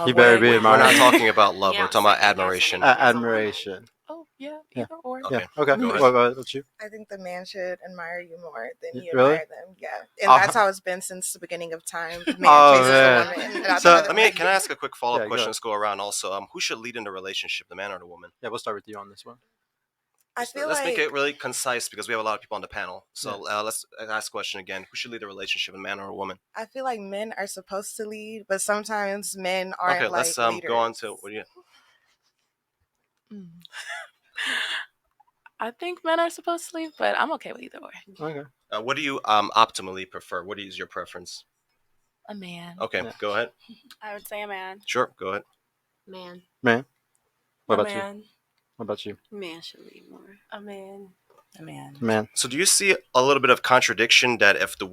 He better be We're admired. not talking about love. Yeah, We're talking about second guess admiration. anyone. Admiration. Oh, yeah, Yeah. either or. Okay. Yeah. Okay. Go ahead. What about you? I think the man should admire you more than you Really? admire them. Yeah, and that's how it's been since the beginning of time. The man Oh, chases man. the woman. And So- Can I ask a quick follow-up Yeah, go question? ahead. Let's go around also. Who should lead in the relationship, the man or the woman? Yeah, we'll start with you on this one. I feel Let's like make it really concise because we have a lot of people on the panel. So let's ask the question again. Who should lead the relationship, a man or a woman? I feel like men are supposed to lead, but sometimes men aren't. Okay, let's leaders. go on to what do you? I think men are supposed to lead, but I'm okay with either or. Okay. What do you optimally prefer? What is your preference? A man. Okay, Yeah. go ahead. I would say a man. Sure, go ahead. Man. What A about you? man. What about you? Man should lead more. A man. A man. Man. So do you see a little bit of contradiction that if the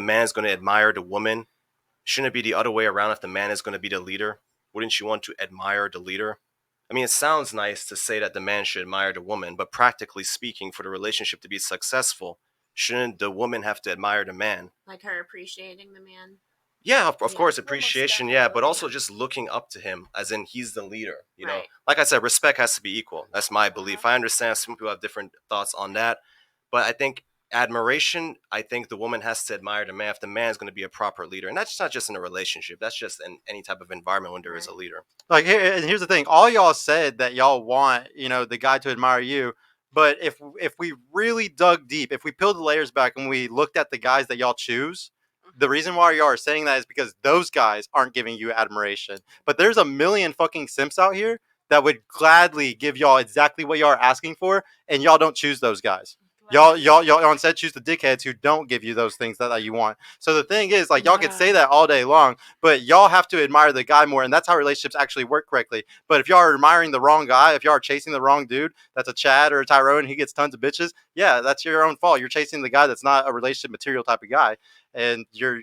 man is going to admire the woman, shouldn't it be the other way around if the man is going to be the leader? Wouldn't you want to admire the leader? I mean, it sounds nice to say that the man should admire the woman, but practically speaking, for the relationship to be successful, shouldn't the woman have to admire the man? Like her appreciating the man. Yeah, of Yeah. course, appreciation, yeah, but definitely, also just looking up to him, as in he's the leader, you know? Right. Like I said, respect has to be equal. That's my belief. I understand some people have different thoughts on that, but I think admiration, I think the woman has to admire the man if the man is going to be a proper leader. And that's not just in a relationship. That's just in any type of environment when there is a leader. Like, here's the thing. All y'all said that y'all want, the guy to admire you. But if we really dug deep, if we peeled the layers back and we looked at the guys that y'all choose, the reason why y'all are saying that is because those guys aren't giving you admiration. But there's a million fucking simps out here that would gladly give y'all exactly what y'all are asking for, and y'all don't choose those guys. Y'all instead choose the dickheads who don't give you those things that you want. So the thing is, like, y'all could say that all day long, but y'all have to admire the guy more, and that's how relationships actually work correctly. But if y'all are admiring the wrong guy, if y'all are chasing the wrong dude, that's a Chad or a Tyrone, he gets tons of bitches. Yeah, that's your own fault. You're chasing the guy that's not a relationship material type of guy, and you're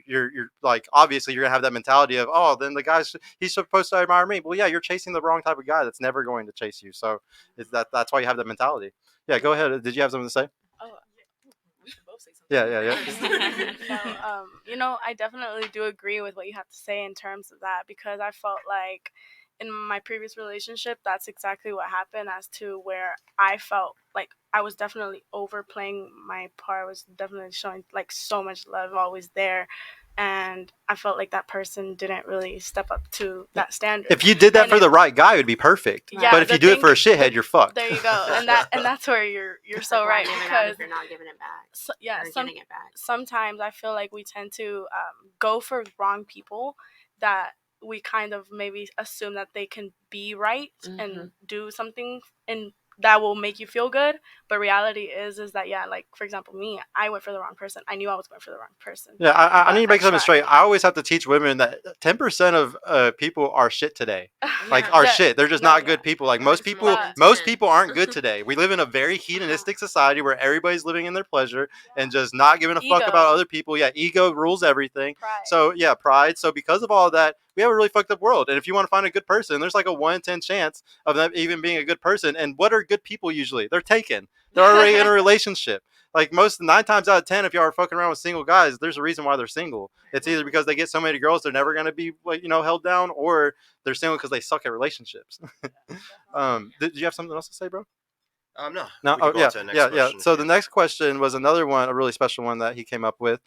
like, obviously you're gonna have that mentality of, oh, then the guy's he's supposed to admire me. Well, yeah, you're chasing the wrong type of guy that's never going to chase you. So that's why you have that mentality. Yeah, go ahead. Did you have something to say? Oh, We should both say something. Yeah. I definitely do agree with what you have to say in terms of that, because I felt like in my previous relationship, that's exactly what happened, as to where I felt like I was definitely overplaying my part. I was definitely showing like so much love always there. And I felt like that person didn't really step up to that standard. If you did that And for the right guy, it would be perfect. Yeah, but if you do it for a shithead, you're fucked. There you go, and that's where you're so Like, why right, give it out because if you're not giving it back. Or some getting it back. sometimes I feel like we tend to go for wrong people that we kind of maybe assume that they can be right and do something and that will make you feel good. But reality is that, yeah, like, for example, me, I went for the wrong person. I knew I was going for the wrong person. Yeah, I need to make something tried. straight. I always have to teach women that 10% of people are shit today. Like, are shit. They're just not good people. Like, most people aren't good today. We live in a very hedonistic society where everybody's living in their pleasure and just not giving a fuck about other people. Yeah, ego rules everything. Pride. So, yeah, pride. So, because of all of that, we have a really fucked up world. And if you want to find a good person, there's like a 1 in 10 chance of them even being a good person. And what are good people usually? They're taken. They're already in a relationship. Like, 9 times out of 10, if y'all are fucking around with single guys, there's a reason why they're single. It's either because they get so many girls they're never going to be, held down, or they're single because they suck at relationships. Did you have something else to say, bro? No. No. We can go on to the next question. So the next question was another one, a really special one that he came up with.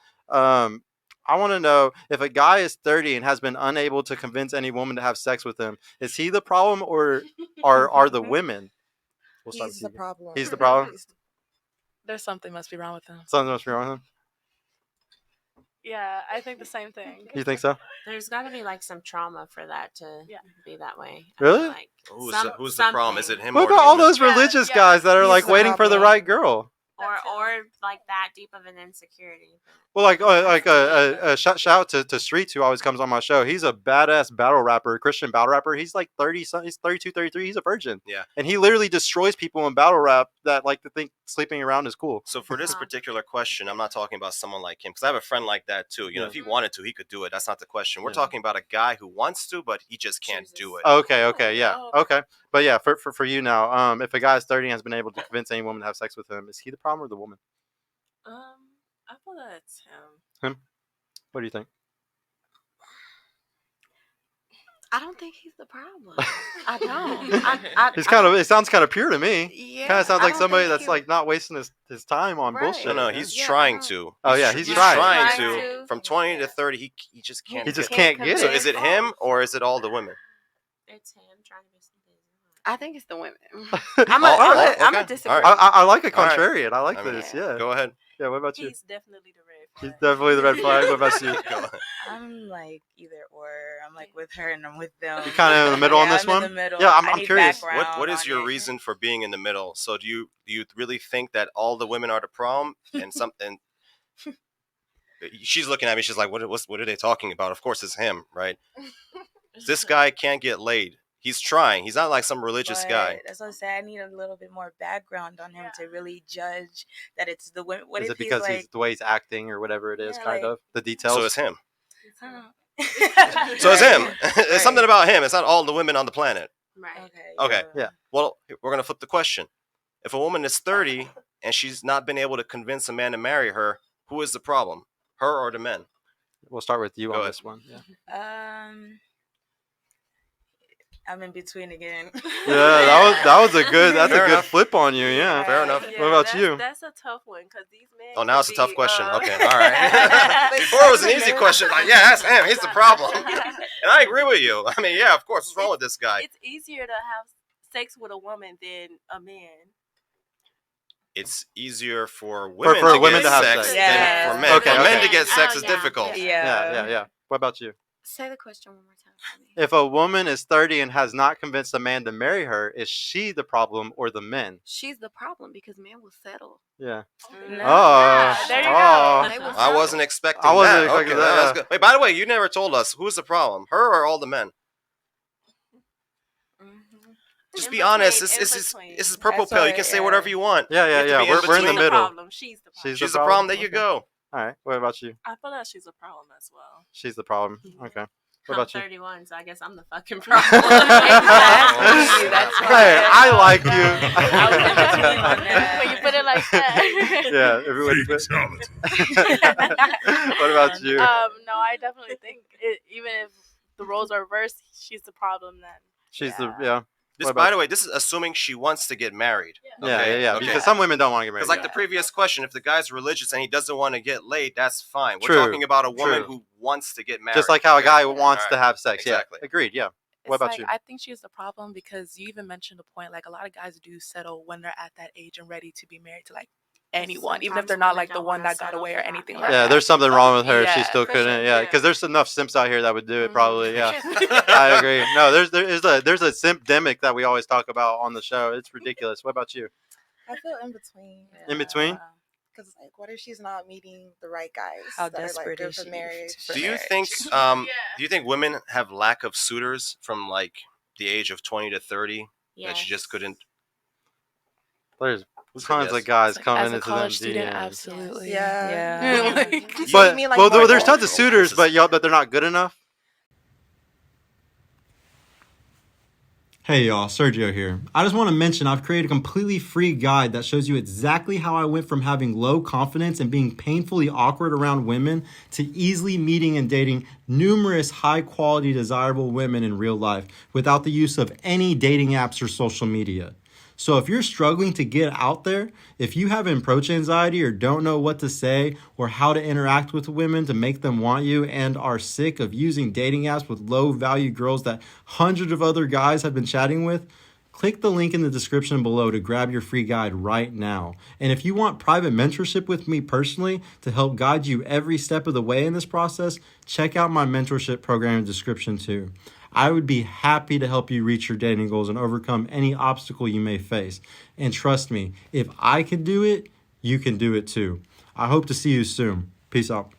I want to know, if a guy is 30 and has been unable to convince any woman to have sex with him, is he the problem, or are the women? He's the problem. He's the problem? There's something must be wrong with him. Something must be wrong with him? Yeah, I think the same thing. You think so? There's got to be like some trauma for that to be that way. Really? Like, who's the problem? Is it him? What or about all the woman? those religious guys that are He's like the waiting for the problem. right girl? Or like that deep of an insecurity. Well, shout out to Streets, who always comes on my show. He's a badass battle rapper, Christian battle rapper. He's like 30, he's 32, 33. He's a virgin. Yeah. And he literally destroys people in battle rap that like to think sleeping around is cool. So for this particular question, I'm not talking about someone like him, because I have a friend like that too. If he wanted to, he could do it. That's not the question. We're talking about a guy who wants to, but he just can't do it. Okay, yeah, okay. But yeah, for you now, if a guy is 30 and has been able to convince any woman to have sex with him, is he the problem or the woman? I feel that it's him. Him? What do you think? I don't think he's the problem. I don't. He's kind of. It sounds kind of pure to me. Yeah. Kind of sounds I like don't somebody think that's like not wasting his time on Right. bullshit. No, Yeah. he's Yeah, trying I don't- to. Oh, yeah, he's trying. to. From 20 to 30, he just can't. He just get can't it. get So it. is it him or is it all the women? It's him trying to be something. I think it's the women. I'm okay. a disagree. All right. I like a All right. contrarian. I like I mean, this. Yeah. Go ahead. Yeah. What about you? He's definitely the red He's flag. definitely the red flag. What about you? Go ahead. I'm like either or. I'm like with her and I'm with them. You kind of in the middle on this I'm one? In the middle. Yeah, I I'm need curious. background What is on your it. reason for being in the middle? So do you really think that all the women are the problem and something? She's looking at me. She's like, what are they talking about? Of course, it's him, right? This guy can't get laid. He's trying. He's not like some religious guy. That's what I say. I need a little bit more background on him to really judge that it's the women. What Is if it because he's he's the way he's acting or whatever it is? Yeah, Kind like- of the details. So it's him. like, So it's him. Right. It's something about him. It's not all the women on the planet. Right. Okay. Yeah. Well, we're gonna flip the question. If a woman is 30 and she's not been able to convince a man to marry her, who is the problem? Her or the men? We'll start with you Go on ahead. this one. Yeah. I'm in between again. Yeah, that was a good. That's Fair a good enough. flip on you. Yeah. Fair enough. What about you? That's a tough one because these men. Oh, now it's a could tough be, question. Okay, all right. Before it was an easy question. Like, yeah, that's him. He's the problem. And I agree with you. I mean, yeah, of course. What's wrong with this guy? It's easier to have sex with a woman than a man. It's easier for women, for to, women get to have sex sex. Yeah. than for men. Okay, For men okay. to get sex Oh, is yeah. difficult. Yeah. Yeah. What about you? Say the question one more time for me. If a woman is 30 and has not convinced a man to marry her, is she the problem or the men? She's the problem because men will settle. Yeah. No. Oh. There you Oh. go. They will I settle. wasn't expecting I wasn't that. expecting Okay, that, that's yeah. good. Wait, by the way, you never told us who's the problem, her or all the men. Just In be between, honest. in This is between. purple That's pill. You right, can say yeah. whatever you want. Yeah. You have to be We're in the between. middle. She's the problem. She's the problem. There you Okay. go. All right. What about you? I feel like she's a problem as well. She's the problem. Okay. What I'm about you? 31, so I guess I'm the fucking problem. Exactly, that's Hey, why. I like you. I was in between on that. When you put it like that. Yeah. Everybody. What about you? No, I definitely think even if the roles are reversed, she's the problem then. She's the yeah. This, What by about- the way, this is assuming she wants to get married. Yeah. Okay, Yeah. okay. Because some women don't want to get married. Because like the previous question, if the guy's religious and he doesn't want to get laid, that's fine. We're True, talking about a woman true. who wants to get married. Just like how a Okay? guy wants All to right. have sex. Exactly. Yeah. Agreed. Yeah. What It's about like, you? I think she's the problem because you even mentioned the point. Like a lot of guys do settle when they're at that age and ready to be married to like anyone, even if Sometimes they're not women like the don't one wanna that got settle away for or that. anything Yeah. like Yeah, that. there's something wrong with her. She Yeah, still for couldn't. sure, Yeah, yeah. because there's enough simps out here that would do it. Mhm. Probably. Yeah, I agree. No, there's a simp demic that we always talk about on the show. It's ridiculous. What about you? I feel in between. In between? Because like, what if she's not meeting the right guys? How that are, like, desperate good is for she marriage? for Do you marriage? think do you think women have lack of suitors from like the age of 20 to 30 that she just Yes. couldn't? There's Who said tons yes? of guys Like, coming as a into college them student, DMs. absolutely. Yeah. Like, You But mean, like, well, more there's tons of cultural suitors, but differences. but they're not good enough. Hey y'all, Sergio here. I just want to mention I've created a completely free guide that shows you exactly how I went from having low confidence and being painfully awkward around women to easily meeting and dating numerous high quality desirable women in real life without the use of any dating apps or social media. So if you're struggling to get out there, if you have approach anxiety or don't know what to say or how to interact with women to make them want you and are sick of using dating apps with low value girls that hundreds of other guys have been chatting with, click the link in the description below to grab your free guide right now. And if you want private mentorship with me personally to help guide you every step of the way in this process, check out my mentorship program in the description too. I would be happy to help you reach your dating goals and overcome any obstacle you may face. And trust me, if I can do it, you can do it too. I hope to see you soon. Peace out.